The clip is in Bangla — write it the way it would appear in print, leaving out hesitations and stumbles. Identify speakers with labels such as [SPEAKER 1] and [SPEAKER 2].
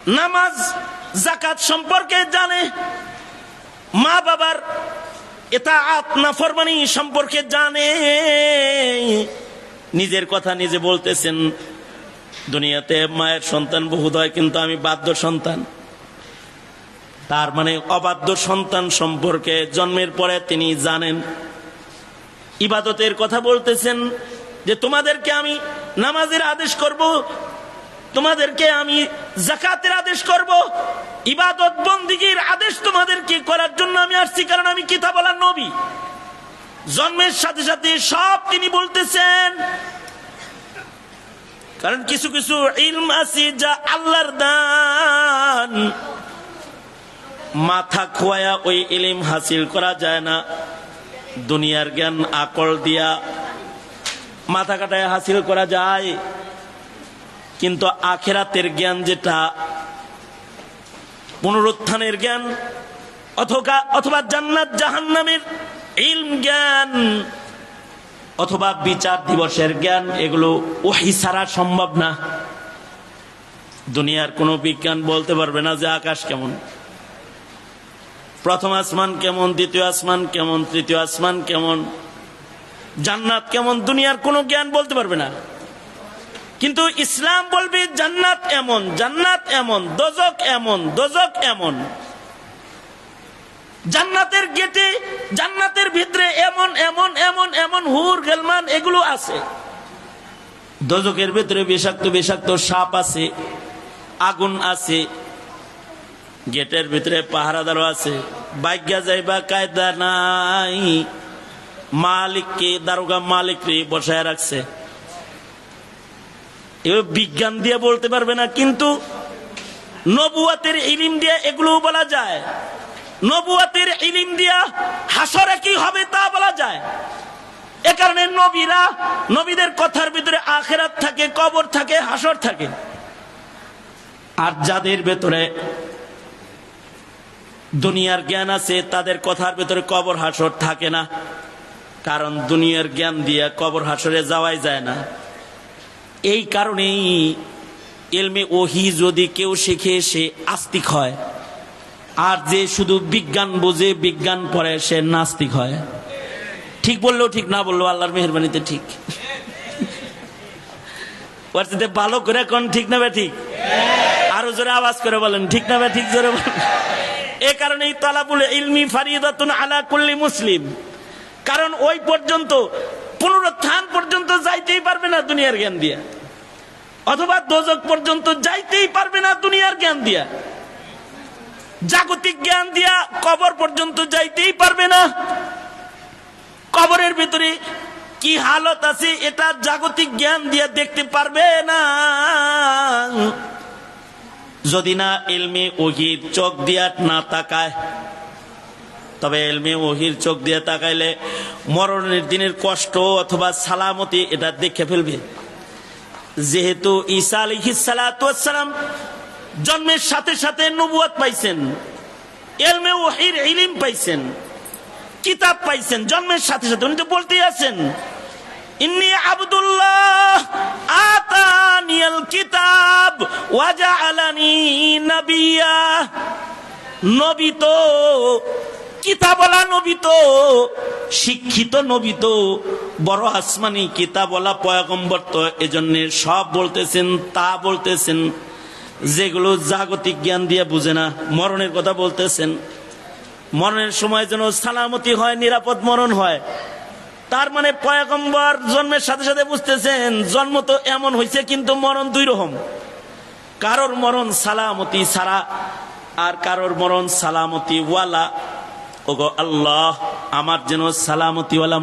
[SPEAKER 1] নামাজ যাকাত সম্পর্কে জানে, মা বাবার ইতাআত নাফরমানি সম্পর্কে জানে। নিজের কথা নিজে বলতেছেন, দুনিয়াতে মায়ের সন্তান বহুত হয়, কিন্তু আমি বাধ্য সন্তান। তার মানে অবাধ্য সন্তান সম্পর্কে জন্মের পরে তিনি জানেন। ইবাদতের কথা বলতেছেন যে তোমাদেরকে আমি নামাজের আদেশ করব, তোমাদেরকে আমি যাকাতের আদেশ করব, ইবাদত বন্দেগীর আদেশ তোমাদেরকে করার জন্য আমি আসছি, কারণ আমি কিতাবওয়ালা নবী। জন্মের সাথে সাথে সব তিনি বলতেছেন, কারণ কিছু কিছু ইলম আছে যা আল্লাহর দান, মাথা খোয়া ওই ইলম হাসিল করা যায় না। দুনিয়ার জ্ঞান আকল দিয়া মাথা কাটায় হাসিল করা যায়, কিন্তু আখিরাতের জ্ঞান, যেটা পুনরুত্থানের জ্ঞান অথবা জান্নাত জাহান্নামের ইলম জ্ঞান অথবা বিচার দিবসের জ্ঞান, এগুলো ওহী ছাড়া সম্ভব না। দুনিয়ার কোনো বিজ্ঞান বলতে পারবে না যে আকাশ কেমন, প্রথম আসমান কেমন, দ্বিতীয় আসমান কেমন, তৃতীয় আসমান কেমন, জান্নাত কেমন। দুনিয়ার কোনো জ্ঞান বলতে পারবে না, কিন্তু ইসলাম বলবে জান্নাত এমন, জান্নাত এমন, দোজক এমন, দোজক এমন। জান্নাতের গেটে, জান্নাতের ভিতরে এমন এমন এমন এমন হুর গেলমান এগুলো আছে। দোজকের ভিতরে বিষাক্ত বিষাক্ত সাপ আছে, আগুন আছে, গেটের ভিতরে পাহারাদারও আছে। বাইজ্ঞা যাইবা কায়দা নাই, মালিককে, দারোগা মালিককে বসায় রাখছে। এবার বিজ্ঞান দিয়ে বলতে পারবে না, কিন্তু নবুয়াতের ইলম দিয়ে এগুলো বলা যায়। নবুয়াতের ইলম দিয়া হাসরে কি হবে তা বলা যায়। এ কারণে নবীরা, নবীদের কথার ভিতরে আখিরাত থাকে, কবর থাকে, হাসর থাকে। আর যাদের ভেতরে দুনিয়ার জ্ঞান আছে, তাদের কথার ভেতরে কবর হাসর থাকে না, কারণ দুনিয়ার জ্ঞান দিয়া কবর হাসরে যাওয়াই যায় না। এই কারণেই ইলমে ওহী যদি কেউ শিখে সে আস্তিক হয়, আর যে শুধু বিজ্ঞান বোঝে, বিজ্ঞান পড়ে, সে নাস্তিক হয়। ঠিক বললেও ঠিক, না বললেও আল্লাহর মেহেরবানিতে ঠিক। ওর সাথে ভালো করে কোন ঠিক না বে ঠিক, আরো জোরে আওয়াজ করে বলেন ঠিক না বে ঠিক, জোরে বলেন। এ কারণেই তালাবুল ইলমি ফারিদাতুন আলা কুল্লি মুসলিম, কারণ ওই পর্যন্ত, পুনরুত্থান পর্যন্ত যাইতেই পারবে না দুনিয়ার জ্ঞান দিয়া, অথবা দোজক পর্যন্ত যাইতেই পারবে না দুনিয়ার জ্ঞান দিয়া, জাগতিক জ্ঞান দিয়া কবর পর্যন্ত যাইতেই পারবে না। কবরের ভিতরে কি হালত আছে এটা জাগতিক জ্ঞান দিয়া দেখতে পারবে না, যদি না ইলমে ওহীর চোখ দিয়া না তাকায়। তবে ইলমে ওহীর চোখ দিয়ে তাকাইলে মরণের দিনের কষ্ট অথবা সালামতি এটা দেখে ফেলবে। যেহেতু ঈসা আলাইহিস সালাতু ওয়াস সালাম জন্মের সাথে সাথে নবুয়ত পাইছেন, ইলমে ওহীর ইলম পাইছেন, কিতাব পাইছেন জন্মের সাথে সাথে। উনি তো বলতেই আছেন, ইন্নী আবদুল্লাহ আতানিয়াল কিতাব ওয়া জাআলানি নাবিয়্যা। নবী তো, কিতাবওয়ালা নবী তো, শিক্ষিত নবী তো, বড় আসমানি কিতাবওয়ালা পয়গম্বর তো। এজন্য সব বলতেছেন, তা বলতেছেন যেগুলো জাগতিক জ্ঞান দিয়ে বুঝে না। মরণের কথা বলতেছেন, মরণের সময় যেন সালামতি হয়, নিরাপদ মরণ হয়। তার মানে পয়গম্বর জন্মের সাথে সাথে বুঝতেছেন জন্ম তো এমন হয়েছে, কিন্তু মরণ দুই রকম। কারোর মরণ সালামতি ছাড়া, আর কারোর মরণ সালামতি ওয়ালা। ওগো আল্লাহ, আমার যেন সালামতি ওয়ালা